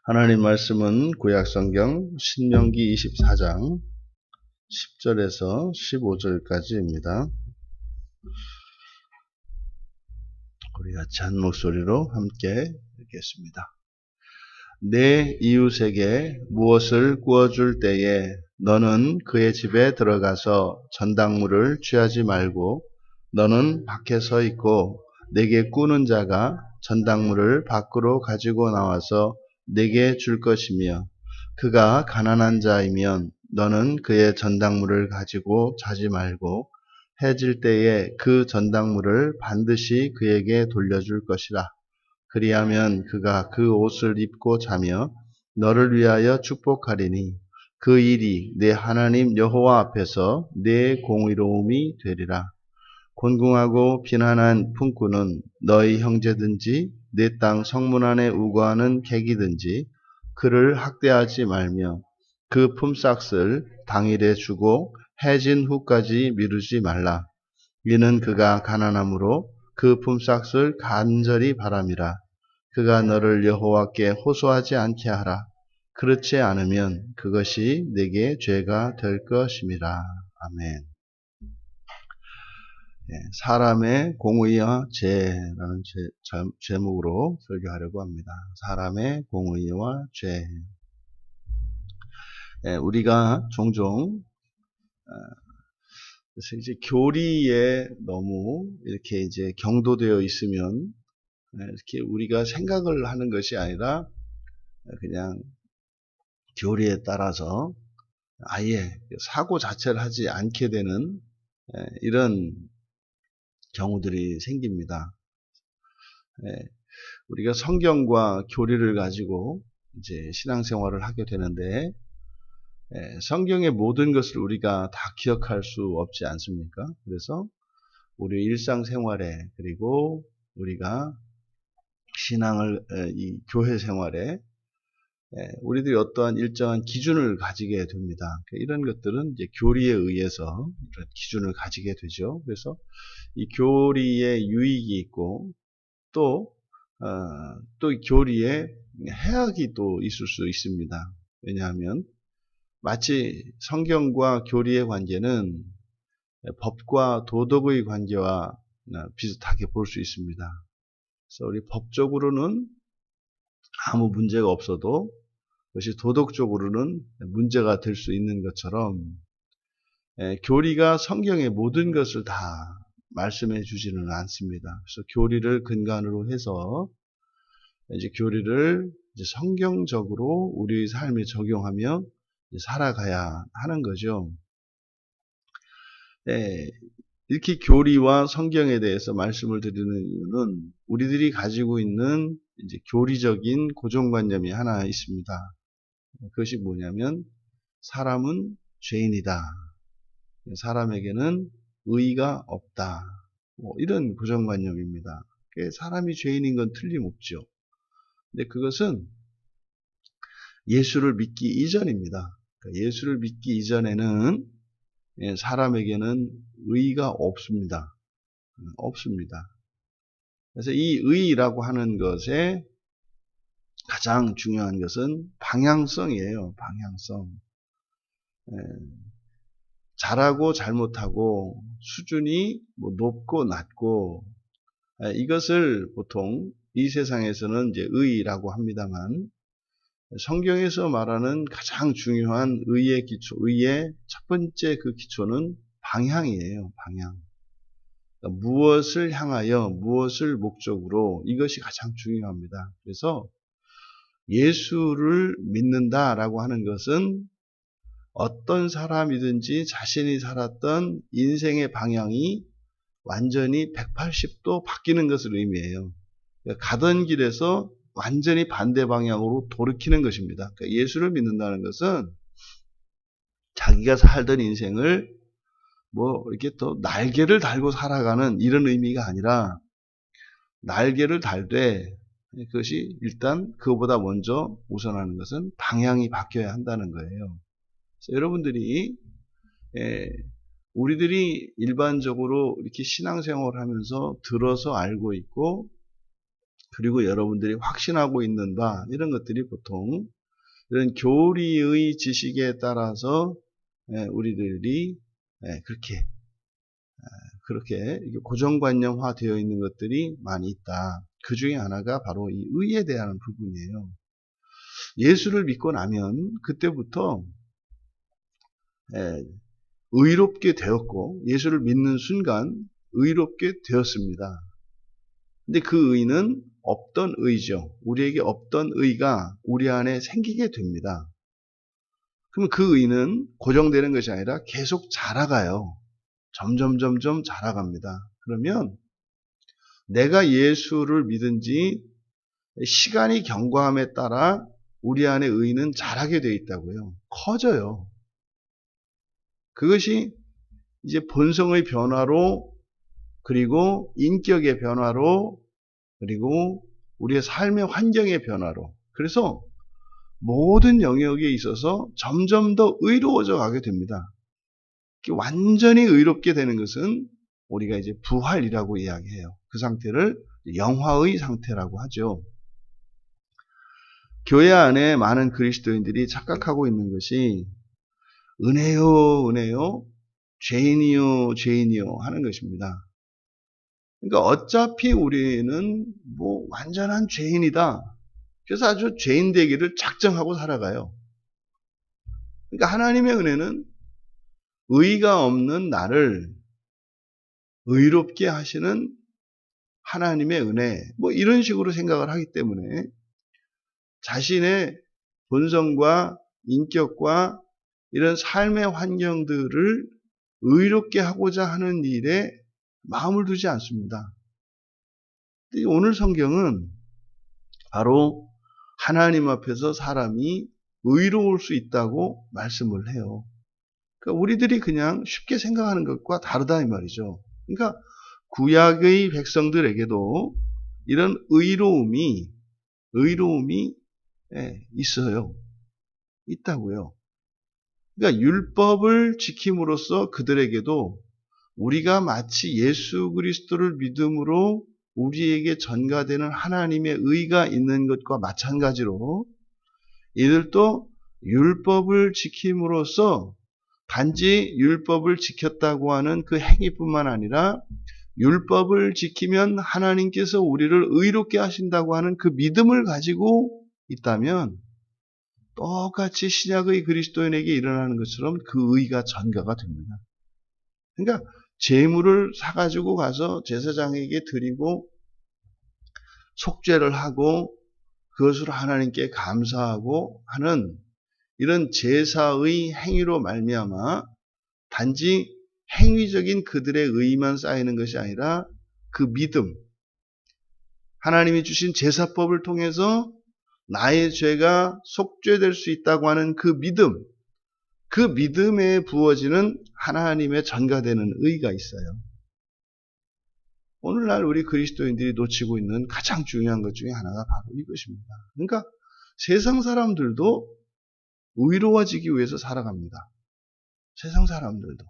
하나님 말씀은 구약성경 신명기 24장 10절에서 15절까지입니다. 우리 같이 한 목소리로 함께 읽겠습니다. 내 이웃에게 무엇을 구워줄 때에 너는 그의 집에 들어가서 전당물을 취하지 말고 너는 밖에 서 있고 내게 꾸는 자가 전당물을 밖으로 가지고 나와서 내게 줄 것이며 그가 가난한 자이면 너는 그의 전당물을 가지고 자지 말고 해질 때에 그 전당물을 반드시 그에게 돌려줄 것이라. 그리하면 그가 그 옷을 입고 자며 너를 위하여 축복하리니 그 일이 내 하나님 여호와 앞에서 내 공의로움이 되리라. 곤궁하고 비난한 품꾼은 너희 형제든지 내 땅 성문 안에 우거하는 객이든지 그를 학대하지 말며 그 품삯을 당일에 주고 해진 후까지 미루지 말라. 이는 그가 가난함으로 그 품삯을 간절히 바람이라. 그가 너를 여호와께 호소하지 않게 하라. 그렇지 않으면 그것이 내게 죄가 될 것임이라. 아멘. 사람의 공의와 죄라는 제목으로 설교하려고 합니다. 사람의 공의와 죄. 우리가 종종 그래서 이제 교리에 너무 이렇게 이제 경도되어 있으면 이렇게 우리가 생각을 하는 것이 아니라 그냥 교리에 따라서 아예 사고 자체를 하지 않게 되는 이런 경우들이 생깁니다. 우리가 성경과 교리를 가지고 이제 신앙생활을 하게 되는데 성경의 모든 것을 우리가 다 기억할 수 없지 않습니까? 그래서 우리 일상생활에 그리고 우리가 신앙을 이 교회 생활에 우리들이 어떠한 일정한 기준을 가지게 됩니다. 이런 것들은 이제 교리에 의해서 이런 기준을 가지게 되죠. 그래서 이 교리에 유익이 있고 또 교리에 해악이 또 있을 수 있습니다. 왜냐하면 마치 성경과 교리의 관계는 법과 도덕의 관계와 비슷하게 볼 수 있습니다. 그래서 우리 법적으로는 아무 문제가 없어도 그것이 도덕적으로는 문제가 될 수 있는 것처럼 교리가 성경의 모든 것을 다 말씀해 주지는 않습니다. 그래서 교리를 근간으로 해서 이제 교리를 이제 성경적으로 우리 삶에 적용하며 살아가야 하는 거죠. 이렇게 교리와 성경에 대해서 말씀을 드리는 이유는 우리들이 가지고 있는 이제 교리적인 고정관념이 하나 있습니다. 그것이 뭐냐면 사람은 죄인이다. 사람에게는 의의가 없다. 이런 고정관념입니다. 사람이 죄인인 건 틀림없죠. 근데 그것은 예수를 믿기 이전입니다. 예수를 믿기 이전에는 사람에게는 의의가 없습니다. 없습니다. 그래서 이 의의라고 하는 것에 가장 중요한 것은 방향성이에요. 방향성. 잘하고 잘못하고 수준이 높고 낮고 이것을 보통 이 세상에서는 이제 의의라고 합니다만 성경에서 말하는 가장 중요한 의의 기초, 의의 첫 번째 그 기초는 방향이에요. 방향. 그러니까 무엇을 향하여 무엇을 목적으로 이것이 가장 중요합니다. 그래서 예수를 믿는다라고 하는 것은 어떤 사람이든지 자신이 살았던 인생의 방향이 완전히 180도 바뀌는 것을 의미해요. 그러니까 가던 길에서 완전히 반대 방향으로 돌이키는 것입니다. 그러니까 예수를 믿는다는 것은 자기가 살던 인생을 이렇게 또 날개를 달고 살아가는 이런 의미가 아니라 날개를 달되 그것이 일단 그거보다 먼저 우선하는 것은 방향이 바뀌어야 한다는 거예요. 그래서 여러분들이 우리들이 일반적으로 이렇게 신앙생활을 하면서 들어서 알고 있고 그리고 여러분들이 확신하고 있는 바 이런 것들이 보통 이런 교리의 지식에 따라서 우리들이 그렇게 고정관념화 되어 있는 것들이 많이 있다. 그 중에 하나가 바로 이 의에 대한 부분이에요. 예수를 믿고 나면 그때부터 의롭게 되었고 예수를 믿는 순간 의롭게 되었습니다. 근데 그 의는 없던 의죠. 우리에게 없던 의가 우리 안에 생기게 됩니다. 그럼 그 의는 고정되는 것이 아니라 계속 자라가요. 점점 자라갑니다. 그러면 내가 예수를 믿은 지 시간이 경과함에 따라 우리 안에 의는 자라게 되어 있다고요. 커져요. 그것이 이제 본성의 변화로 그리고 인격의 변화로 그리고 우리의 삶의 환경의 변화로 그래서 모든 영역에 있어서 점점 더 의로워져 가게 됩니다. 완전히 의롭게 되는 것은 우리가 이제 부활이라고 이야기해요. 그 상태를 영화의 상태라고 하죠. 교회 안에 많은 그리스도인들이 착각하고 있는 것이 은혜요, 죄인이요 하는 것입니다. 그러니까 어차피 우리는 완전한 죄인이다. 그래서 아주 죄인 되기를 작정하고 살아가요. 그러니까 하나님의 은혜는 의가 없는 나를 의롭게 하시는 하나님의 은혜, 이런 식으로 생각을 하기 때문에 자신의 본성과 인격과 이런 삶의 환경들을 의롭게 하고자 하는 일에 마음을 두지 않습니다. 오늘 성경은 바로 하나님 앞에서 사람이 의로울 수 있다고 말씀을 해요. 그러니까 우리들이 그냥 쉽게 생각하는 것과 다르다 이 말이죠. 그러니까 구약의 백성들에게도 이런 의로움이 있어요. 있다고요. 그러니까 율법을 지킴으로써 그들에게도 우리가 마치 예수 그리스도를 믿음으로 우리에게 전가되는 하나님의 의가 있는 것과 마찬가지로 이들도 율법을 지킴으로써 단지 율법을 지켰다고 하는 그 행위뿐만 아니라 율법을 지키면 하나님께서 우리를 의롭게 하신다고 하는 그 믿음을 가지고 있다면 똑같이 신약의 그리스도인에게 일어나는 것처럼 그 의가 전가가 됩니다. 그러니까 제물을 사가지고 가서 제사장에게 드리고 속죄를 하고 그것으로 하나님께 감사하고 하는 이런 제사의 행위로 말미암아 단지 행위적인 그들의 의만 쌓이는 것이 아니라 그 믿음, 하나님이 주신 제사법을 통해서 나의 죄가 속죄될 수 있다고 하는 그 믿음, 그 믿음에 부어지는 하나님의 전가되는 의가 있어요. 오늘날 우리 그리스도인들이 놓치고 있는 가장 중요한 것 중에 하나가 바로 이것입니다. 그러니까 세상 사람들도 의로워지기 위해서 살아갑니다. 세상 사람들도.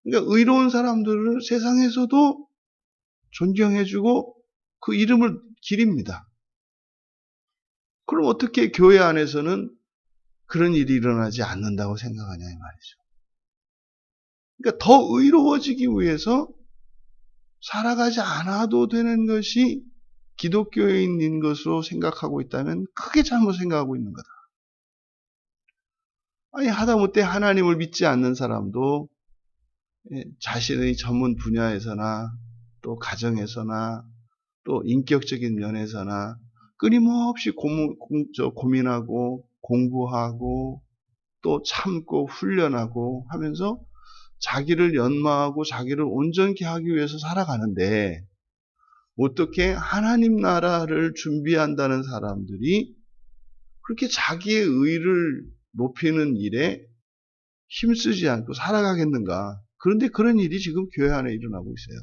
그러니까 의로운 사람들을 세상에서도 존경해주고 그 이름을 기립니다. 그럼 어떻게 교회 안에서는 그런 일이 일어나지 않는다고 생각하냐 이 말이죠. 그러니까 더 의로워지기 위해서 살아가지 않아도 되는 것이 기독교인인 것으로 생각하고 있다면 크게 잘못 생각하고 있는 거다. 아니 하다못해 하나님을 믿지 않는 사람도 자신의 전문 분야에서나 또 가정에서나 또 인격적인 면에서나 끊임없이 고민하고 공부하고 또 참고 훈련하고 하면서 자기를 연마하고 자기를 온전케 하기 위해서 살아가는데 어떻게 하나님 나라를 준비한다는 사람들이 그렇게 자기의 의를 높이는 일에 힘쓰지 않고 살아가겠는가. 그런데 그런 일이 지금 교회 안에 일어나고 있어요.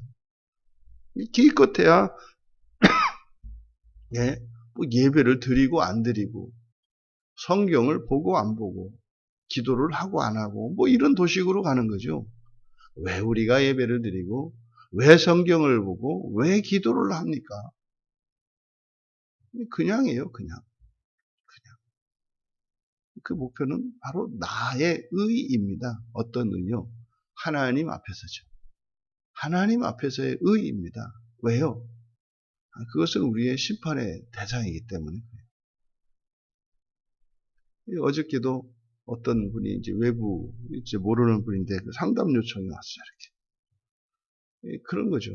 기껏해야 예배를 드리고 안 드리고 성경을 보고 안 보고 기도를 하고 안 하고 이런 도식으로 가는 거죠. 왜 우리가 예배를 드리고 왜 성경을 보고 왜 기도를 합니까? 그냥이에요, 그냥. 그 목표는 바로 나의 의입니다. 어떤 의요? 하나님 앞에서죠. 하나님 앞에서의 의입니다. 왜요? 그것은 우리의 심판의 대상이기 때문에. 어저께도 어떤 분이 이제 외부, 이제 모르는 분인데 상담 요청이 왔어요, 이렇게. 그런 거죠.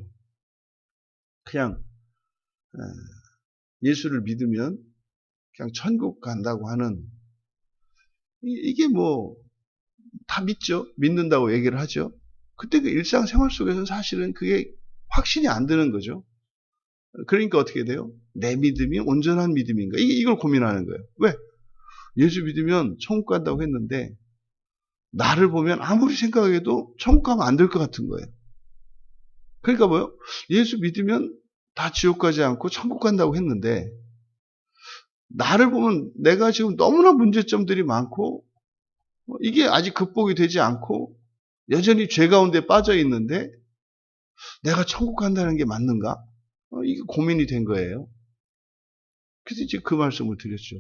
그냥, 예수를 믿으면 그냥 천국 간다고 하는, 이게 뭐, 다 믿죠? 믿는다고 얘기를 하죠? 그때 그 일상생활 속에서는 사실은 그게 확신이 안 드는 거죠. 그러니까 어떻게 돼요? 내 믿음이 온전한 믿음인가? 이걸 고민하는 거예요. 왜? 예수 믿으면 천국 간다고 했는데, 나를 보면 아무리 생각해도 천국 가면 안 될 것 같은 거예요. 그러니까 뭐요? 예수 믿으면 다 지옥 가지 않고 천국 간다고 했는데, 나를 보면 내가 지금 너무나 문제점들이 많고, 이게 아직 극복이 되지 않고, 여전히 죄 가운데 빠져 있는데, 내가 천국 간다는 게 맞는가? 이게 고민이 된 거예요. 그래서 이제 그 말씀을 드렸죠.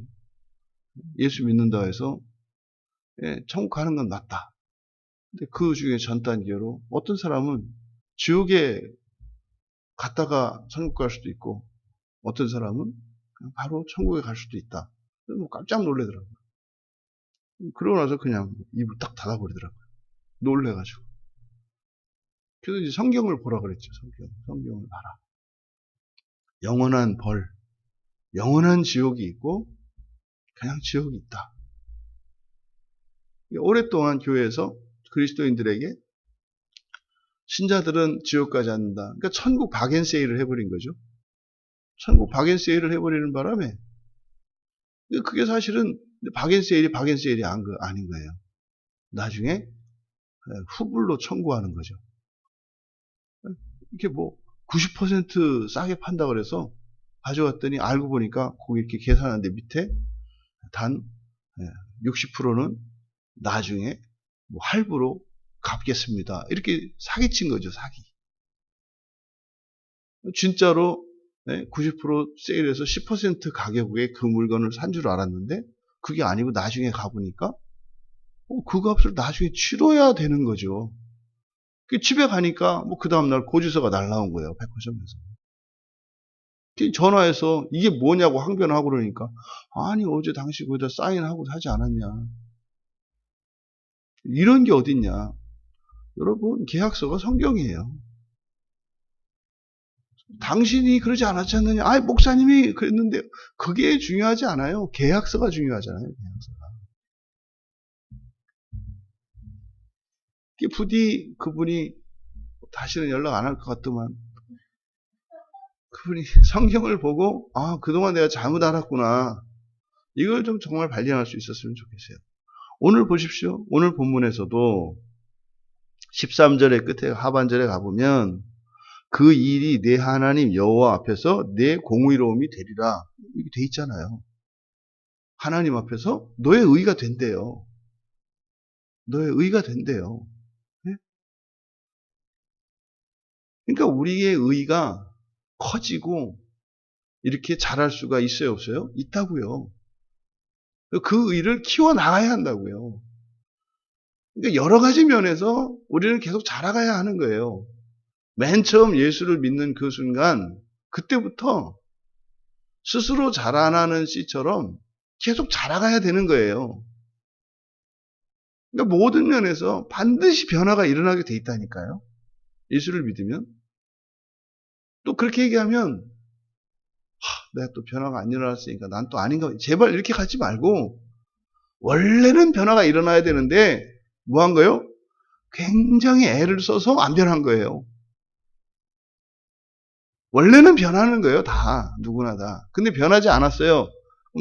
예수 믿는다 해서, 천국 가는 건 맞다. 근데 그 중에 전 단계로 어떤 사람은 지옥에 갔다가 천국 갈 수도 있고, 어떤 사람은 그냥 바로 천국에 갈 수도 있다. 뭐 깜짝 놀래더라고요. 그러고 나서 그냥 입을 딱 닫아버리더라고요. 놀래가지고. 그래서 이제 성경을 보라 그랬죠. 성경을 봐라. 영원한 벌, 영원한 지옥이 있고 그냥 지옥이 있다. 오랫동안 교회에서 그리스도인들에게 신자들은 지옥 가지 않는다. 그러니까 천국 박앤세일을 해버린 거죠. 천국 박앤세일을 해버리는 바람에 그게 사실은 박앤세일이 아닌 거예요. 나중에 후불로 청구하는 거죠. 이렇게 뭐 90% 싸게 판다 그래서 가져왔더니 알고 보니까 거기 이렇게 계산하는데 밑에 단 60%는 나중에 뭐 할부로 갚겠습니다. 이렇게 사기친 거죠, 사기. 진짜로 90% 세일해서 10% 가격에 그 물건을 산 줄 알았는데 그게 아니고 나중에 가보니까 그 값을 나중에 치러야 되는 거죠. 집에 가니까 뭐 그 다음날 고지서가 날라온 거예요, 백화점에서. 전화해서 이게 뭐냐고 항변하고 그러니까 아니 어제 당신 거기다 사인하고 사지 않았냐. 이런 게 어딨냐. 여러분 계약서가 성경이에요. 당신이 그러지 않았지 않느냐. 아 목사님이 그랬는데 그게 중요하지 않아요. 계약서가 중요하잖아요. 계약서가. 부디 그분이 다시는 연락 안 할 것 같더만 그분이 성경을 보고 그동안 내가 잘못 알았구나. 이걸 좀 정말 발견할 수 있었으면 좋겠어요. 오늘 보십시오. 오늘 본문에서도 13절의 끝에 하반절에 가보면 그 일이 내 하나님 여호와 앞에서 내 공의로움이 되리라. 이렇게 돼 있잖아요. 하나님 앞에서 너의 의가 된대요. 너의 의가 된대요. 네? 그러니까 우리의 의가 커지고 이렇게 잘할 수가 있어요, 없어요? 있다고요. 그 의를 키워나가야 한다고요. 그러니까 여러 가지 면에서 우리는 계속 자라가야 하는 거예요. 맨 처음 예수를 믿는 그 순간, 그때부터 스스로 자라나는 씨처럼 계속 자라가야 되는 거예요. 그러니까 모든 면에서 반드시 변화가 일어나게 돼 있다니까요. 예수를 믿으면. 또 그렇게 얘기하면, 내가 또 변화가 안 일어났으니까 난 또 아닌가. 제발 이렇게 가지 말고, 원래는 변화가 일어나야 되는데, 뭐 한 거예요? 굉장히 애를 써서 안 변한 거예요. 원래는 변하는 거예요, 다. 누구나 다. 근데 변하지 않았어요.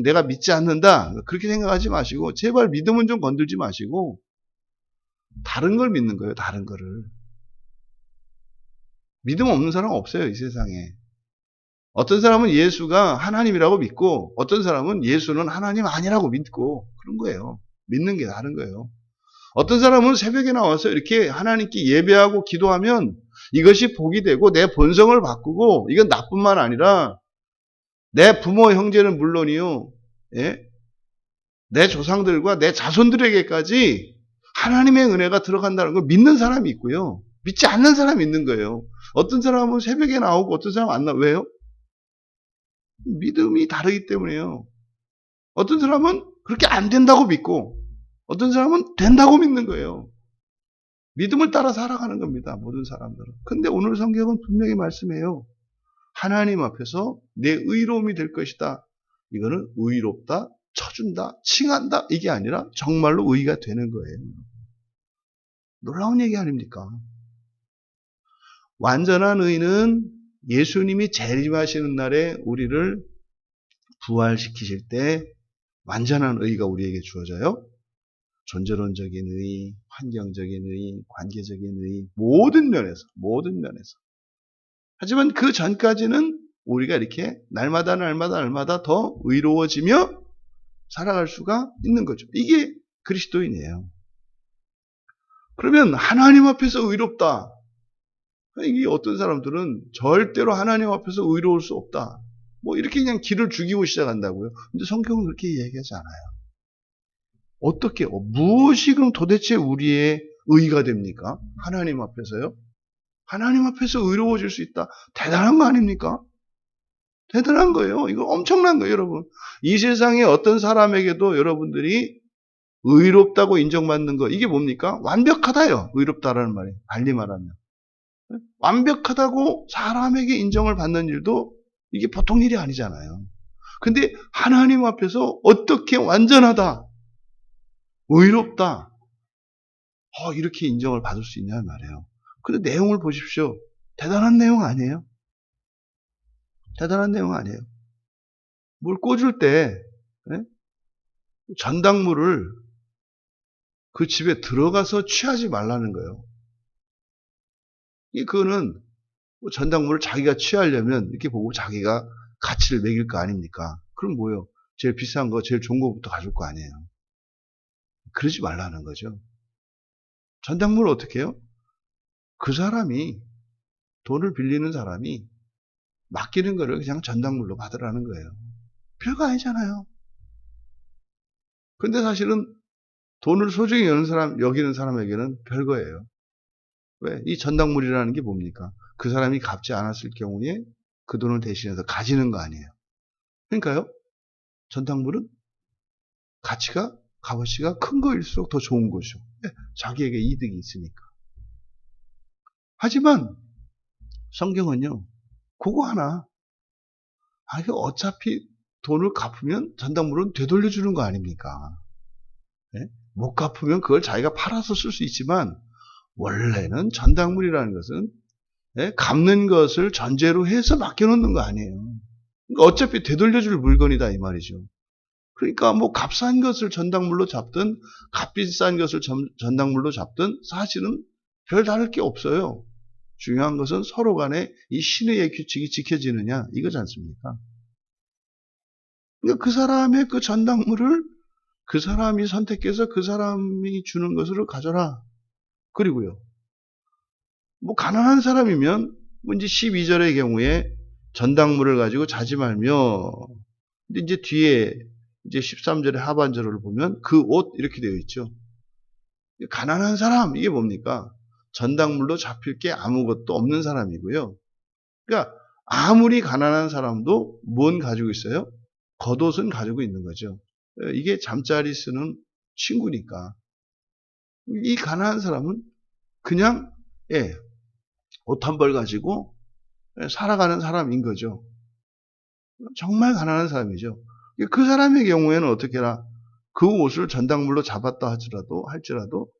내가 믿지 않는다. 그렇게 생각하지 마시고, 제발 믿음은 좀 건들지 마시고, 다른 걸 믿는 거예요, 다른 거를. 믿음 없는 사람은 없어요, 이 세상에. 어떤 사람은 예수가 하나님이라고 믿고, 어떤 사람은 예수는 하나님 아니라고 믿고, 그런 거예요. 믿는 게 다른 거예요. 어떤 사람은 새벽에 나와서 이렇게 하나님께 예배하고 기도하면 이것이 복이 되고 내 본성을 바꾸고 이건 나뿐만 아니라 내 부모 형제는 물론이요. 예? 내 조상들과 내 자손들에게까지 하나님의 은혜가 들어간다는 걸 믿는 사람이 있고요. 믿지 않는 사람이 있는 거예요. 어떤 사람은 새벽에 나오고 어떤 사람은 안 나와요. 왜요? 믿음이 다르기 때문에요. 어떤 사람은 그렇게 안 된다고 믿고 어떤 사람은 된다고 믿는 거예요. 믿음을 따라 살아가는 겁니다. 모든 사람들은. 근데 오늘 성경은 분명히 말씀해요. 하나님 앞에서 내 의로움이 될 것이다. 이거는 의롭다, 쳐준다, 칭한다 이게 아니라 정말로 의가 되는 거예요. 놀라운 얘기 아닙니까? 완전한 의는 예수님이 재림하시는 날에 우리를 부활시키실 때 완전한 의가 우리에게 주어져요. 존재론적인 의, 환경적인 의, 관계적인 의, 모든 면에서. 하지만 그 전까지는 우리가 이렇게 날마다 더 의로워지며 살아갈 수가 있는 거죠. 이게 그리스도인이에요. 그러면 하나님 앞에서 의롭다. 이게 어떤 사람들은 절대로 하나님 앞에서 의로울 수 없다. 뭐 이렇게 그냥 길을 죽이고 시작한다고요. 근데 성경은 그렇게 얘기하지 않아요. 어떻게, 무엇이 그럼 도대체 우리의 의가 됩니까? 하나님 앞에서요? 하나님 앞에서 의로워질 수 있다. 대단한 거 아닙니까? 대단한 거예요. 이거 엄청난 거예요, 여러분. 이 세상에 어떤 사람에게도 여러분들이 의롭다고 인정받는 거, 이게 뭡니까? 완벽하다요. 의롭다라는 말이. 달리 말하면. 완벽하다고 사람에게 인정을 받는 일도 이게 보통 일이 아니잖아요. 근데 하나님 앞에서 어떻게 완전하다, 의롭다, 이렇게 인정을 받을 수 있냐 말이에요. 근데 내용을 보십시오. 대단한 내용 아니에요? 대단한 내용 아니에요. 뭘 꽂을 때 전당물을 그 집에 들어가서 취하지 말라는 거예요. 그거는 전당물을 자기가 취하려면 이렇게 보고 자기가 가치를 매길 거 아닙니까? 그럼 뭐예요? 제일 비싼 거, 제일 좋은 거부터 가질 거 아니에요. 그러지 말라는 거죠. 전당물을 어떻게 해요? 그 사람이, 돈을 빌리는 사람이 맡기는 거를 그냥 전당물로 받으라는 거예요. 별거 아니잖아요. 근데 사실은 돈을 소중히 여기는 사람에게는 별거예요. 왜? 이 전당물이라는 게 뭡니까? 그 사람이 갚지 않았을 경우에 그 돈을 대신해서 가지는 거 아니에요. 그러니까요, 전당물은 값어치가 큰 거일수록 더 좋은 거죠. 자기에게 이득이 있으니까. 하지만 성경은요, 그거 하나, 이거 어차피 돈을 갚으면 전당물은 되돌려주는 거 아닙니까? 네? 못 갚으면 그걸 자기가 팔아서 쓸 수 있지만 원래는 전당물이라는 것은 갚는 것을 전제로 해서 맡겨놓는 거 아니에요. 그러니까 어차피 되돌려줄 물건이다 이 말이죠. 그러니까 뭐 값싼 것을 전당물로 잡든 값비싼 것을 전당물로 잡든 사실은 별 다를 게 없어요. 중요한 것은 서로 간에 이 신의의 규칙이 지켜지느냐 이거지 않습니까? 그러니까 그 사람의 그 전당물을 그 사람이 선택해서 그 사람이 주는 것으로 가져라. 그리고요. 뭐 가난한 사람이면 뭐 이제 12절의 경우에 전당물을 가지고 자지 말며, 근데 이제 뒤에 이제 13절의 하반절을 보면 그 옷 이렇게 되어 있죠. 가난한 사람 이게 뭡니까? 전당물로 잡힐 게 아무것도 없는 사람이고요. 그러니까 아무리 가난한 사람도 뭔 가지고 있어요? 겉옷은 가지고 있는 거죠. 이게 잠자리 쓰는 친구니까. 이 가난한 사람은 그냥 옷 한 벌 가지고 살아가는 사람인 거죠. 정말 가난한 사람이죠. 그 사람의 경우에는 어떻게 해라? 그 옷을 전당물로 잡았다 할지라도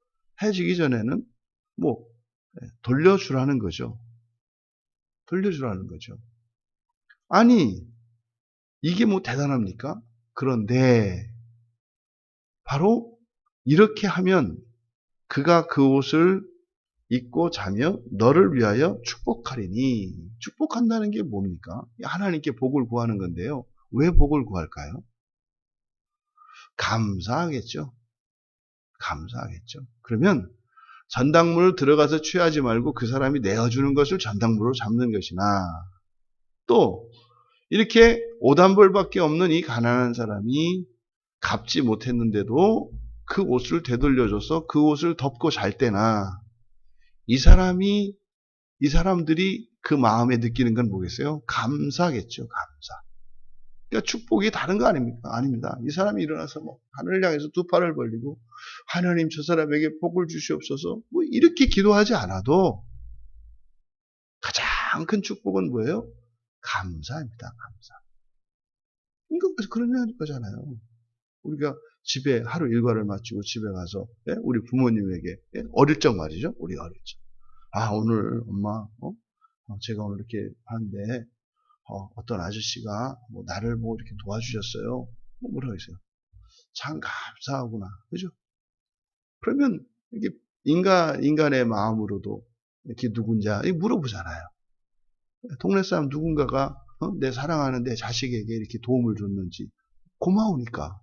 해지기 전에는 뭐 돌려주라는 거죠. 돌려주라는 거죠. 아니 이게 뭐 대단합니까? 그런데 바로 이렇게 하면 그가 그 옷을 입고 자며 너를 위하여 축복하리니. 축복한다는 게 뭡니까? 하나님께 복을 구하는 건데요. 왜 복을 구할까요? 감사하겠죠. 감사하겠죠. 그러면 전당물을 들어가서 취하지 말고 그 사람이 내어주는 것을 전당물로 잡는 것이나, 또 이렇게 오단벌밖에 없는 이 가난한 사람이 갚지 못했는데도 그 옷을 되돌려줘서 그 옷을 덮고 잘 때나 이 사람들이 그 마음에 느끼는 건 뭐겠어요? 감사겠죠, 감사. 그러니까 축복이 다른 거 아닙니까? 아닙니다. 이 사람이 일어나서 뭐 하늘을 향해서 두 팔을 벌리고 하나님 저 사람에게 복을 주시옵소서 뭐 이렇게 기도하지 않아도 가장 큰 축복은 뭐예요? 감사입니다. 감사. 이거 그런 거잖아요. 우리가 집에 하루 일과를 마치고 집에 가서 우리 부모님에게 어릴 적 말이죠. 우리 어릴 적. 아 오늘 엄마 제가 오늘 이렇게 하는데 어떤 아저씨가 뭐 나를 뭐 이렇게 도와주셨어요. 뭐라고 했어요? 참 감사하구나. 그죠? 그러면 이게 인간의 마음으로도 이렇게 누군지 물어보잖아요. 동네 사람 누군가가 내 사랑하는 내 자식에게 이렇게 도움을 줬는지 고마우니까.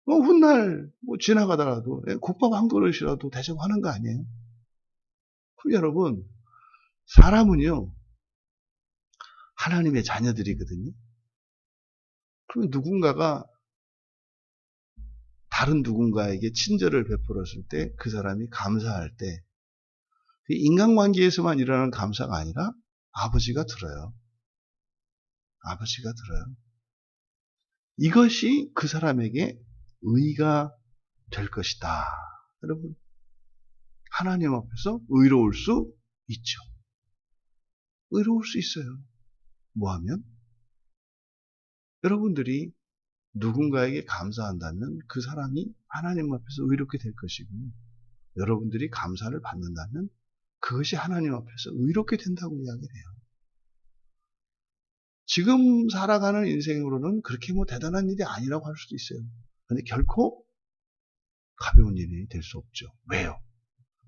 훗날 뭐 지나가다가도 국밥 한 그릇이라도 대접하는 거 아니에요? 그럼 여러분 사람은요 하나님의 자녀들이거든요. 그러면 누군가가 다른 누군가에게 친절을 베풀었을 때 그 사람이 감사할 때 인간관계에서만 일어나는 감사가 아니라 아버지가 들어요. 아버지가 들어요. 이것이 그 사람에게 의가 될 것이다. 여러분 하나님 앞에서 의로울 수 있죠. 의로울 수 있어요. 뭐하면? 여러분들이 누군가에게 감사한다면 그 사람이 하나님 앞에서 의롭게 될 것이고요. 여러분들이 감사를 받는다면 그것이 하나님 앞에서 의롭게 된다고 이야기를 해요. 지금 살아가는 인생으로는 그렇게 뭐 대단한 일이 아니라고 할 수도 있어요. 그런데 결코 가벼운 일이 될 수 없죠. 왜요?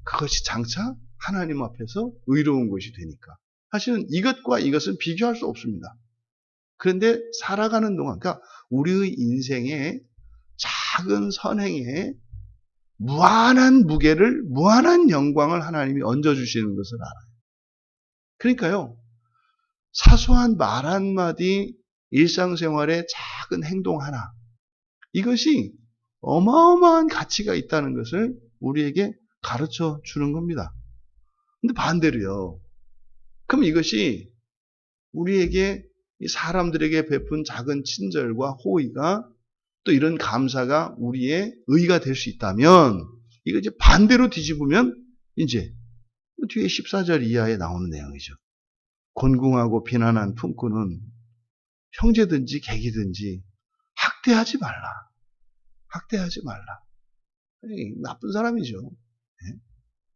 그것이 장차 하나님 앞에서 의로운 것이 되니까. 사실은 이것과 이것은 비교할 수 없습니다. 그런데 살아가는 동안, 그러니까 우리의 인생의 작은 선행에 무한한 무게를, 무한한 영광을 하나님이 얹어주시는 것을 알아요. 그러니까요, 사소한 말 한마디, 일상생활의 작은 행동 하나, 이것이 어마어마한 가치가 있다는 것을 우리에게 가르쳐 주는 겁니다. 근데 반대로요. 그럼 이것이 우리에게 사람들에게 베푼 작은 친절과 호의가 또 이런 감사가 우리의 의가 될 수 있다면 이거 이제 반대로 뒤집으면 이제 뒤에 14절 이하에 나오는 내용이죠. 곤궁하고 비난한 품꾼은 형제든지 객이든지 학대하지 말라. 학대하지 말라. 나쁜 사람이죠.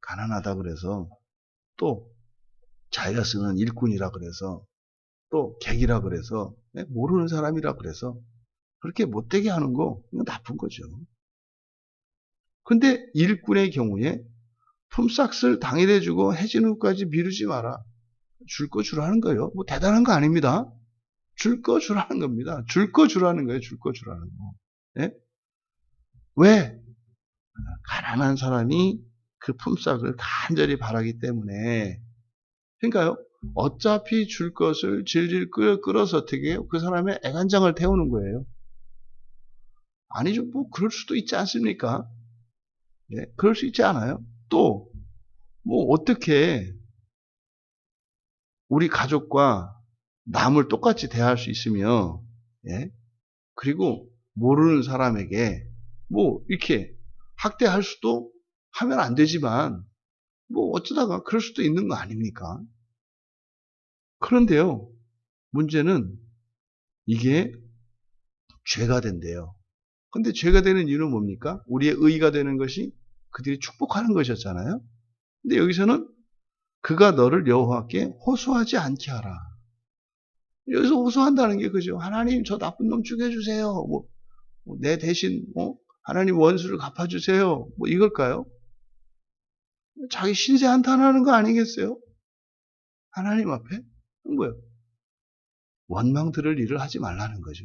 가난하다 그래서 또 자기가 쓰는 일꾼이라 그래서 또 객이라 그래서 모르는 사람이라 그래서 그렇게 못되게 하는 거 이건 나쁜 거죠. 근데 일꾼의 경우에 품삯을 당일에 주고 해지는 후까지 미루지 마라. 줄 거 주라는 거예요. 뭐 대단한 거 아닙니다. 줄 거 주라는 겁니다. 줄 거 주라는 거예요. 줄 거 주라는 거. 네? 왜? 가난한 사람이 그 품삯을 간절히 바라기 때문에. 그러니까요. 어차피 줄 것을 질질 끌어서 어떻게 해요? 그 사람의 애간장을 태우는 거예요. 아니죠. 뭐 그럴 수도 있지 않습니까? 예, 그럴 수 있지 않아요? 또 뭐 어떻게 우리 가족과 남을 똑같이 대할 수 있으며, 예? 그리고 모르는 사람에게 뭐 이렇게 학대할 수도 하면 안 되지만 뭐 어쩌다가 그럴 수도 있는 거 아닙니까? 그런데요, 문제는 이게 죄가 된대요. 근데 죄가 되는 이유는 뭡니까? 우리의 의가 되는 것이 그들이 축복하는 것이었잖아요. 근데 여기서는 그가 너를 여호와께 호소하지 않게 하라. 여기서 호소한다는 게 그죠. 하나님 저 나쁜 놈 죽여주세요. 내 대신 하나님 원수를 갚아주세요. 뭐 이걸까요? 자기 신세 한탄하는 거 아니겠어요? 하나님 앞에? 뭐예요? 원망 들을 일을 하지 말라는 거죠.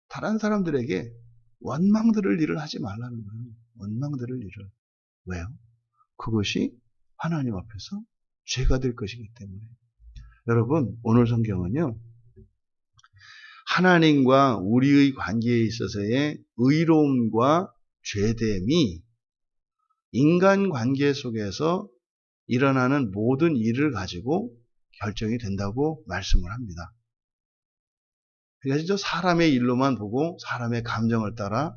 다른 사람들에게 원망 들을 일을 하지 말라는 거예요. 원망 들을 일을. 왜요? 그것이 하나님 앞에서 죄가 될 것이기 때문에. 여러분, 오늘 성경은요, 하나님과 우리의 관계에 있어서의 의로움과 죄됨이 인간관계 속에서 일어나는 모든 일을 가지고 결정이 된다고 말씀을 합니다. 그러니까 진짜 사람의 일로만 보고 사람의 감정을 따라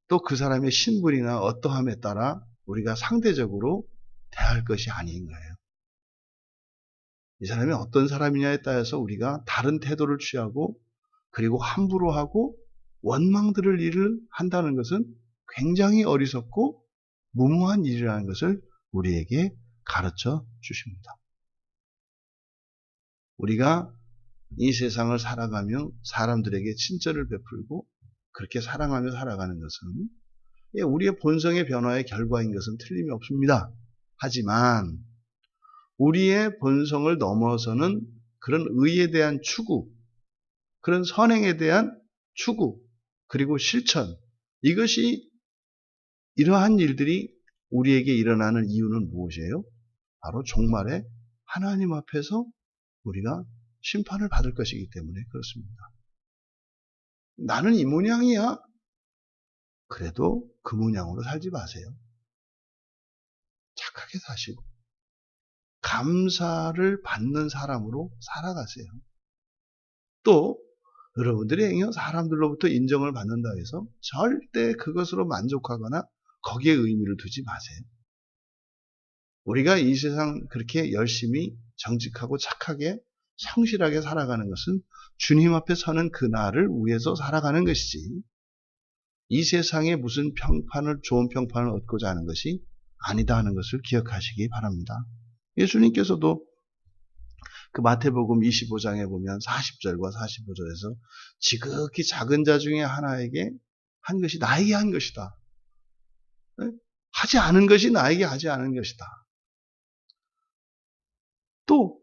또 그 사람의 신분이나 어떠함에 따라 우리가 상대적으로 대할 것이 아닌 거예요. 이 사람이 어떤 사람이냐에 따라서 우리가 다른 태도를 취하고 그리고 함부로 하고 원망 들을 일을 한다는 것은 굉장히 어리석고 무모한 일이라는 것을 우리에게 가르쳐 주십니다. 우리가 이 세상을 살아가며 사람들에게 친절을 베풀고 그렇게 사랑하며 살아가는 것은 우리의 본성의 변화의 결과인 것은 틀림이 없습니다. 하지만 우리의 본성을 넘어서는 그런 의에 대한 추구, 그런 선행에 대한 추구, 그리고 실천, 이것이 이러한 일들이 우리에게 일어나는 이유는 무엇이에요? 바로 종말에 하나님 앞에서 우리가 심판을 받을 것이기 때문에 그렇습니다. 나는 이 모양이야. 그래도 그 모양으로 살지 마세요. 착하게 사시고 감사를 받는 사람으로 살아가세요. 또 여러분들이 사람들로부터 인정을 받는다 해서 절대 그것으로 만족하거나 거기에 의미를 두지 마세요. 우리가 이 세상 그렇게 열심히 정직하고 착하게 성실하게 살아가는 것은 주님 앞에 서는 그날을 위해서 살아가는 것이지 이 세상에 무슨 좋은 평판을 얻고자 하는 것이 아니다 하는 것을 기억하시기 바랍니다. 예수님께서도 그 마태복음 25장에 보면 40절과 45절에서 지극히 작은 자 중에 하나에게 한 것이 나에게 한 것이다. 하지 않은 것이 나에게 하지 않은 것이다. 또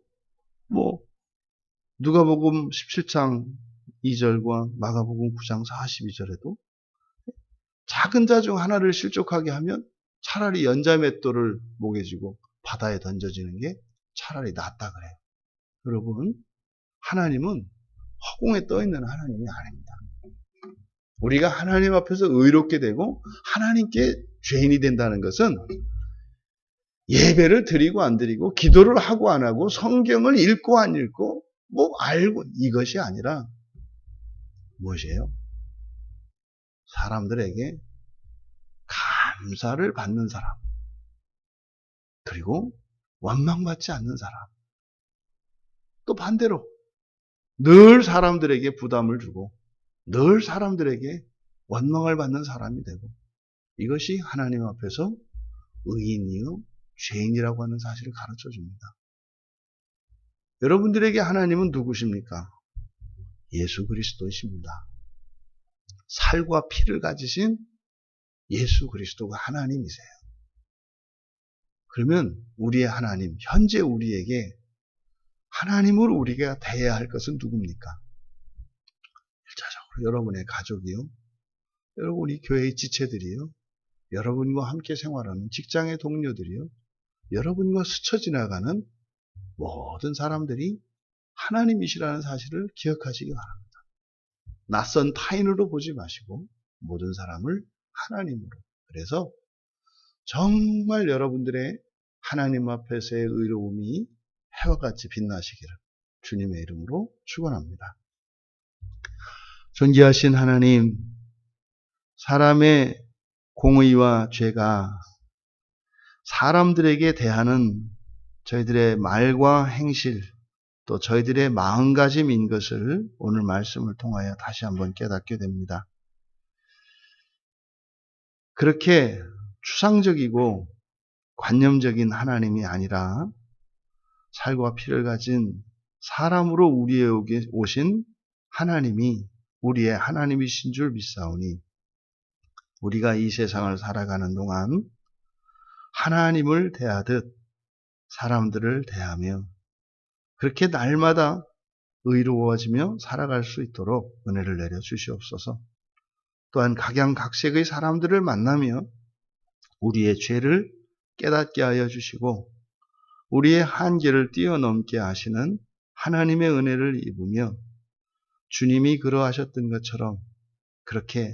누가복음 17장 2절과 마가복음 9장 42절에도 작은 자 중 하나를 실족하게 하면 차라리 연자맷돌을 목에 쥐고 바다에 던져지는 게 차라리 낫다 그래요. 여러분, 하나님은 허공에 떠 있는 하나님이 아닙니다. 우리가 하나님 앞에서 의롭게 되고 하나님께 죄인이 된다는 것은 예배를 드리고 안 드리고 기도를 하고 안 하고 성경을 읽고 안 읽고 알고 이것이 아니라 무엇이에요? 사람들에게 감사를 받는 사람 그리고 원망받지 않는 사람 또 반대로 늘 사람들에게 부담을 주고 늘 사람들에게 원망을 받는 사람이 되고 이것이 하나님 앞에서 의인이요 죄인이라고 하는 사실을 가르쳐 줍니다. 여러분들에게 하나님은 누구십니까? 예수 그리스도이십니다. 살과 피를 가지신 예수 그리스도가 하나님이세요. 그러면 우리의 하나님, 현재 우리에게 하나님으로 우리가 대해야 할 것은 누굽니까? 1차적으로 여러분의 가족이요. 여러분 우리 교회의 지체들이요. 여러분과 함께 생활하는 직장의 동료들이요. 여러분과 스쳐 지나가는 모든 사람들이 하나님이시라는 사실을 기억하시기 바랍니다. 낯선 타인으로 보지 마시고 모든 사람을 하나님으로. 그래서 정말 여러분들의 하나님 앞에서의 의로움이 해와 같이 빛나시기를 주님의 이름으로 축원합니다. 존귀하신 하나님, 사람의 공의와 죄가 사람들에게 대하는 저희들의 말과 행실, 또 저희들의 마음가짐인 것을 오늘 말씀을 통하여 다시 한번 깨닫게 됩니다. 그렇게 추상적이고 관념적인 하나님이 아니라 살과 피를 가진 사람으로 우리에게 오신 하나님이 우리의 하나님이신 줄 믿사오니 우리가 이 세상을 살아가는 동안 하나님을 대하듯 사람들을 대하며 그렇게 날마다 의로워지며 살아갈 수 있도록 은혜를 내려 주시옵소서. 또한 각양각색의 사람들을 만나며 우리의 죄를 깨닫게 하여 주시고 우리의 한계를 뛰어넘게 하시는 하나님의 은혜를 입으며 주님이 그러하셨던 것처럼 그렇게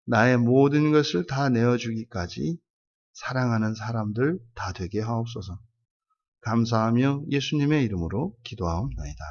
나의 모든 것을 다 내어주기까지 사랑하는 사람들 다 되게 하옵소서. 감사하며 예수님의 이름으로 기도하옵나이다.